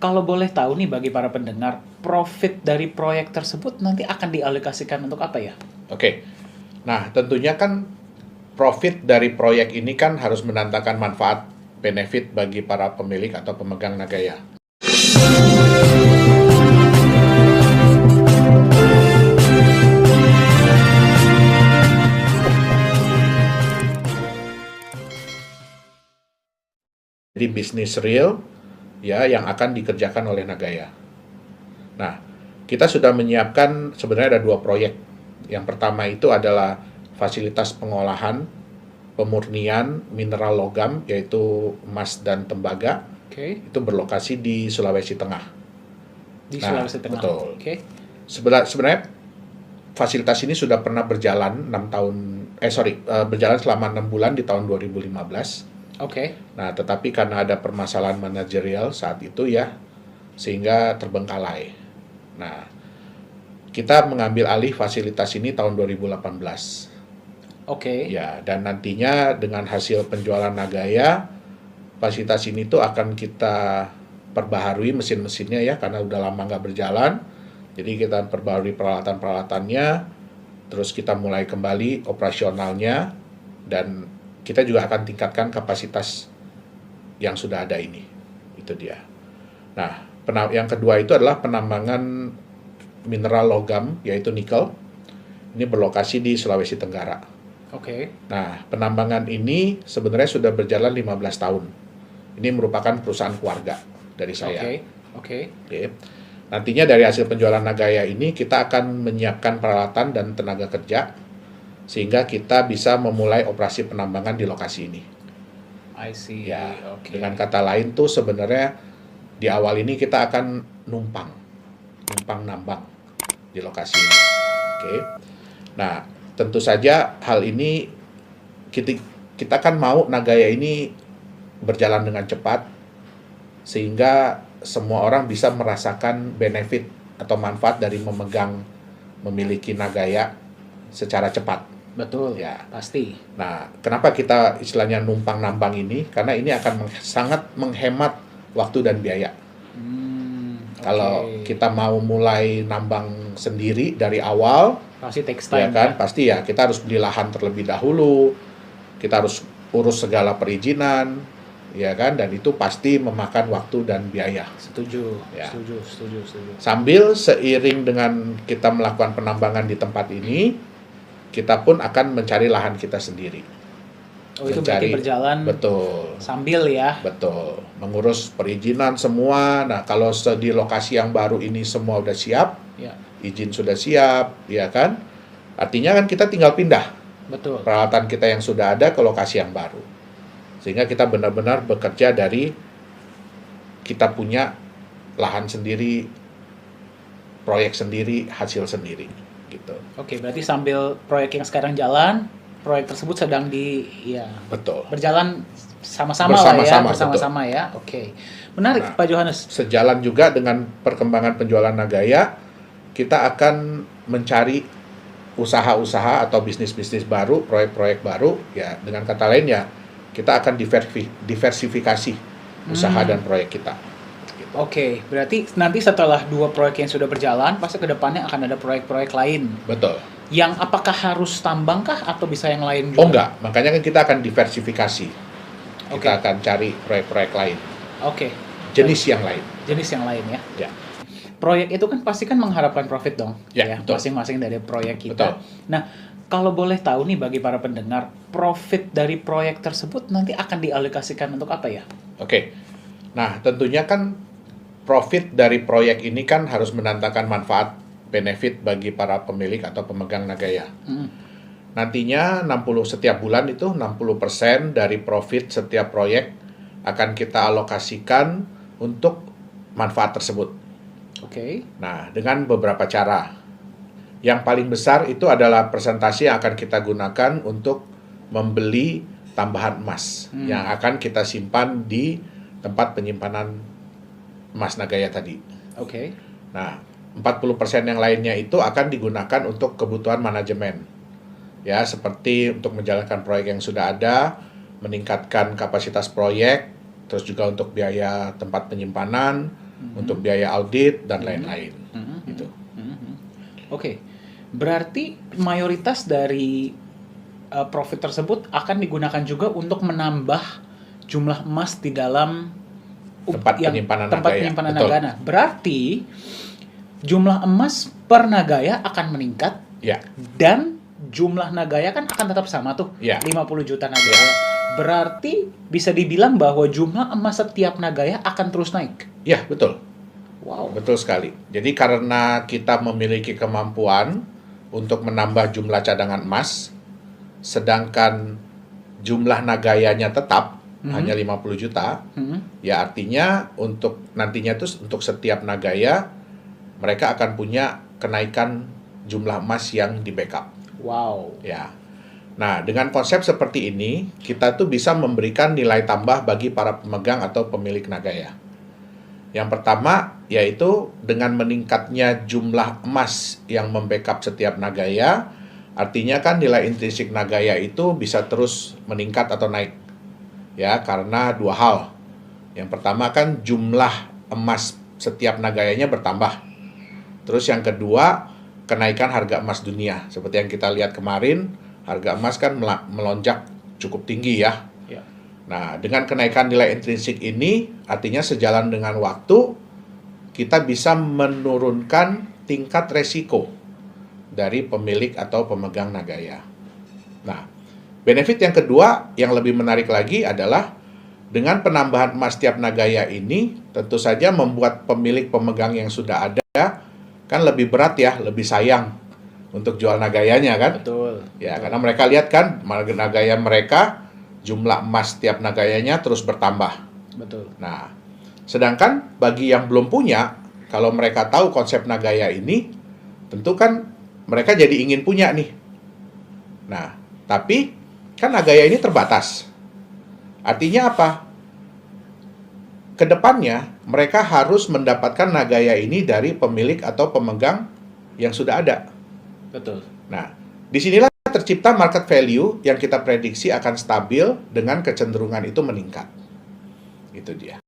kalau boleh tahu nih bagi para pendengar, profit dari proyek tersebut nanti akan dialokasikan untuk apa ya? Oke, nah tentunya kan profit dari proyek ini kan harus mendatangkan manfaat benefit bagi para pemilik atau pemegang Nagaya. Jadi bisnis real ya yang akan dikerjakan oleh Nagaya. Nah, kita sudah menyiapkan sebenarnya ada 2 proyek. Yang pertama itu adalah fasilitas pengolahan pemurnian mineral logam yaitu emas dan tembaga. Oke. Itu berlokasi di Sulawesi Tengah. Di Nah, Sulawesi Tengah. betul. Oke. Sebenarnya fasilitas ini sudah pernah berjalan 6 tahun berjalan selama 6 bulan di tahun 2015. Oke. Nah, tetapi karena ada permasalahan manajerial saat itu ya, sehingga terbengkalai. Nah, kita mengambil alih fasilitas ini tahun 2018. Oke. Ya, dan nantinya dengan hasil penjualan Nagaya, fasilitas ini tuh akan kita perbaharui mesin-mesinnya ya, karena udah lama nggak berjalan. Jadi kita perbaharui peralatan-peralatannya, terus kita mulai kembali operasionalnya, dan kita juga akan tingkatkan kapasitas yang sudah ada ini. Itu dia. Nah, yang kedua itu adalah penambangan mineral logam, yaitu nikel. Ini berlokasi di Sulawesi Tenggara. Oke. Nah, penambangan ini sebenarnya sudah berjalan 15 tahun. Ini merupakan perusahaan keluarga dari saya. Oke. Oke. Nantinya dari hasil penjualan Nagaya ini, kita akan menyiapkan peralatan dan tenaga kerja, sehingga kita bisa memulai operasi penambangan di lokasi ini. I see. Ya, Oke. dengan kata lain tuh sebenarnya di awal ini kita akan numpang nambang di lokasi ini. Oke. Nah, tentu saja hal ini kita kan mau Nagaya ini berjalan dengan cepat sehingga semua orang bisa merasakan benefit atau manfaat dari memiliki Nagaya secara cepat. Betul. Ya. Pasti. Nah, kenapa kita istilahnya numpang nambang ini? Karena ini akan sangat menghemat waktu dan biaya. Kalau kita mau mulai nambang sendiri dari awal, pasti takes ya time. kan, pasti ya kita harus beli lahan terlebih dahulu, kita harus urus segala perizinan, ya kan, dan itu pasti memakan waktu dan biaya. Setuju. Ya. Setuju. Sambil seiring dengan kita melakukan penambangan di tempat ini, kita pun akan mencari lahan kita sendiri. Oh, itu berarti berjalan betul. sambil ya. Betul. Mengurus perizinan semua. Nah, kalau di lokasi yang baru ini semua udah siap, Ya. izin sudah siap, ya kan? Artinya kan kita tinggal pindah Betul. peralatan kita yang sudah ada ke lokasi yang baru. Sehingga kita benar-benar bekerja dari kita punya lahan sendiri, proyek sendiri, hasil sendiri, gitu. Oke, berarti sambil proyek yang sekarang jalan, proyek tersebut sedang Betul. berjalan bersama-sama ya. Oke. Menarik, Nah, Pak Johannes. Sejalan juga dengan perkembangan penjualan Nagaya, kita akan mencari usaha-usaha atau bisnis-bisnis baru, proyek-proyek baru, ya dengan kata lain ya, kita akan diversifikasi usaha dan proyek kita. Gitu. Oke, berarti nanti setelah 2 proyek yang sudah berjalan, pasti ke depannya akan ada proyek-proyek lain. Betul. Yang apakah harus tambang kah atau bisa yang lain juga? Oh enggak, makanya kan kita akan diversifikasi. Oke. Kita akan cari proyek-proyek lain, Oke, jenis yang lain. jenis yang lain ya. Ya. Proyek itu kan pasti kan mengharapkan profit dong, Ya, betul. masing-masing dari proyek Betul. kita. Nah, kalau boleh tahu nih bagi para pendengar, profit dari proyek tersebut nanti akan dialokasikan untuk apa ya? Oke. Nah, tentunya kan profit dari proyek ini kan harus mendatangkan manfaat benefit bagi para pemilik atau pemegang Nagaya. Nantinya setiap bulan itu 60% dari profit setiap proyek akan kita alokasikan untuk manfaat tersebut. Oke. Nah, dengan beberapa cara. Yang paling besar itu adalah persentase yang akan kita gunakan untuk membeli tambahan emas yang akan kita simpan di tempat penyimpanan emas Nagaya tadi. Oke. Nah, 40% yang lainnya itu akan digunakan untuk kebutuhan manajemen. Ya, seperti untuk menjalankan proyek yang sudah ada, meningkatkan kapasitas proyek, terus juga untuk biaya tempat penyimpanan, untuk biaya audit dan lain-lain. Gitu. Oke, berarti mayoritas dari profit tersebut akan digunakan juga untuk menambah jumlah emas di dalam Tempat penyimpanan tempat Nagaya. penyimpanan Betul. Nagana. Berarti jumlah emas per Nagaya akan meningkat Ya, dan jumlah Nagaya kan akan tetap sama tuh, Ya. 50 juta Nagaya. Berarti bisa dibilang bahwa jumlah emas setiap Nagaya akan terus naik. ya betul. Wow. Betul sekali. Jadi karena kita memiliki kemampuan untuk menambah jumlah cadangan emas, sedangkan jumlah Nagayanya tetap hanya 50 juta, ya artinya untuk nantinya tuh untuk setiap Nagaya mereka akan punya kenaikan jumlah emas yang di backup. Wow. Ya. Nah, dengan konsep seperti ini, kita tuh bisa memberikan nilai tambah bagi para pemegang atau pemilik Nagaya. Yang pertama, yaitu dengan meningkatnya jumlah emas yang membackup setiap Nagaya, artinya kan nilai intrinsik Nagaya itu bisa terus meningkat atau naik. Ya, karena dua hal. Yang pertama kan jumlah emas setiap Nagayanya bertambah. Terus yang kedua, kenaikan harga emas dunia. Seperti yang kita lihat kemarin, harga emas kan melonjak cukup tinggi ya. Ya. Nah, dengan kenaikan nilai intrinsik ini, artinya sejalan dengan waktu, kita bisa menurunkan tingkat resiko dari pemilik atau pemegang Nagaya. Nah, benefit yang kedua yang lebih menarik lagi adalah dengan penambahan emas tiap Nagaya ini, tentu saja membuat pemilik pemegang yang sudah ada kan lebih berat ya, lebih sayang untuk jual Nagayanya kan. Betul. Ya, karena mereka lihat kan Nagaya mereka, jumlah emas tiap Nagayanya terus bertambah. Betul. Nah, sedangkan bagi yang belum punya, kalau mereka tahu konsep Nagaya ini, tentu kan mereka jadi ingin punya nih. Nah, tapi kan Nagaya ini terbatas. Artinya apa? Kedepannya, mereka harus mendapatkan Nagaya ini dari pemilik atau pemegang yang sudah ada. Betul. Nah, disinilah tercipta market value yang kita prediksi akan stabil dengan kecenderungan itu meningkat. Itu dia.